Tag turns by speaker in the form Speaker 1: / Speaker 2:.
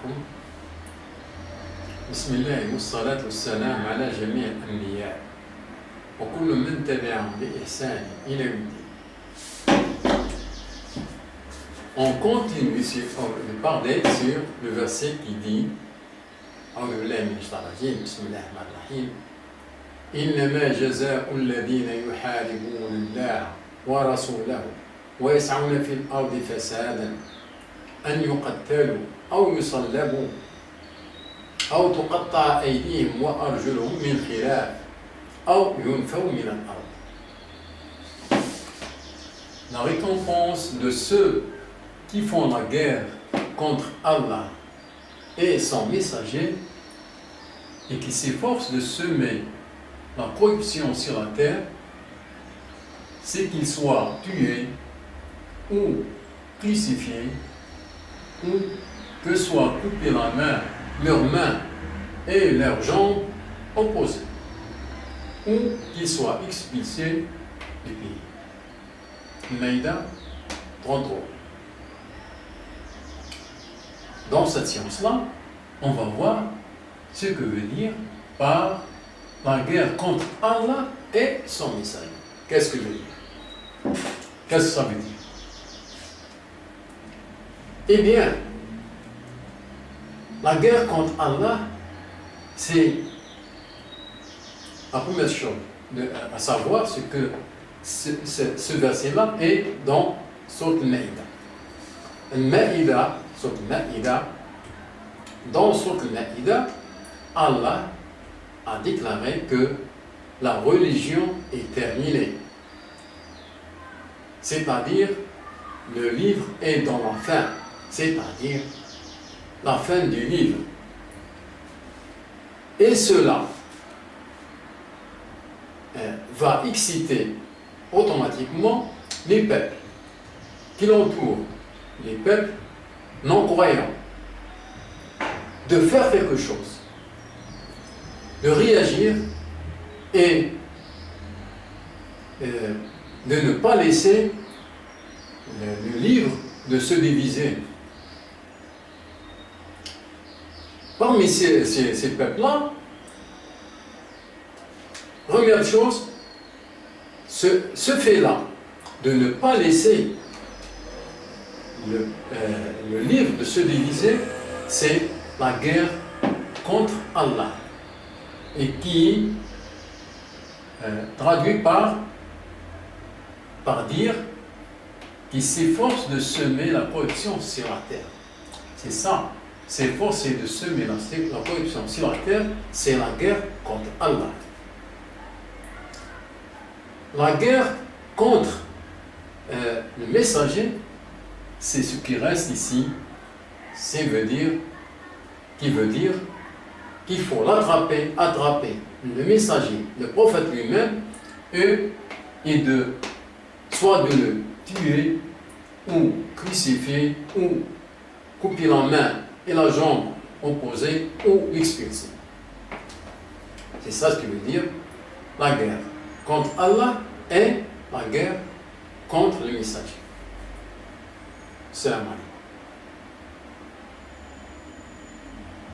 Speaker 1: عليكم. بسم الله والصلاة والسلام على جميع الأنبياء وكل من تبعهم بإحسان إلى يوم الدين. On continue de parler sur le verset qui dit أعوذ بالله من الشيطان الرجيم بسم الله الرحمن الرحيم إنما جزاء الذين يحاربون الله ورسوله ويسعون في الأرض فسادا أن يقتلوا أو يصلبوا أو تقطع أيديهم وأرجلهم من خلاف أو ينفوا من الأرض. La récompense de ceux qui font la guerre contre Allah et son messager et qui s'efforcent de semer la corruption sur la terre, c'est qu'ils soient tués ou crucifiés ou que soient coupées leurs mains et leurs jambes opposées, ou qu'ils soient expulsés du pays. Maïda 33. Dans cette science-là, on va voir ce que veut dire par la guerre contre Allah et son messager. Qu'est-ce que veut dire? Qu'est-ce que ça veut dire? Eh bien, la guerre contre Allah, c'est la première chose à savoir, c'est que ce verset-là est dans Sourate Al-Maïda. Dans Sourate Al-Maïda, Allah a déclaré que la religion est terminée. C'est-à-dire, le livre est dans la fin. C'est-à-dire, la fin du livre. Et cela va exciter automatiquement les peuples qui l'entourent, les peuples non-croyants, de faire quelque chose, de réagir et de ne pas laisser le livre de se diviser. Parmi ces peuples-là, première chose, ce fait-là, de ne pas laisser le livre de se diviser, c'est la guerre contre Allah, et qui traduit par dire qu'il s'efforce de semer la corruption sur la terre. C'est ça. S'efforcer de semer la corruption sur la terre, c'est la guerre contre Allah. La guerre contre le messager, c'est ce qui reste ici. Qui veut dire qu'il faut attraper le messager, le prophète lui-même, et soit de le tuer, ou crucifier, ou couper la main et la jambe opposée, ou l'expulser. C'est ça ce qui veut dire la guerre contre Allah et la guerre contre le messager. Salam alaikum.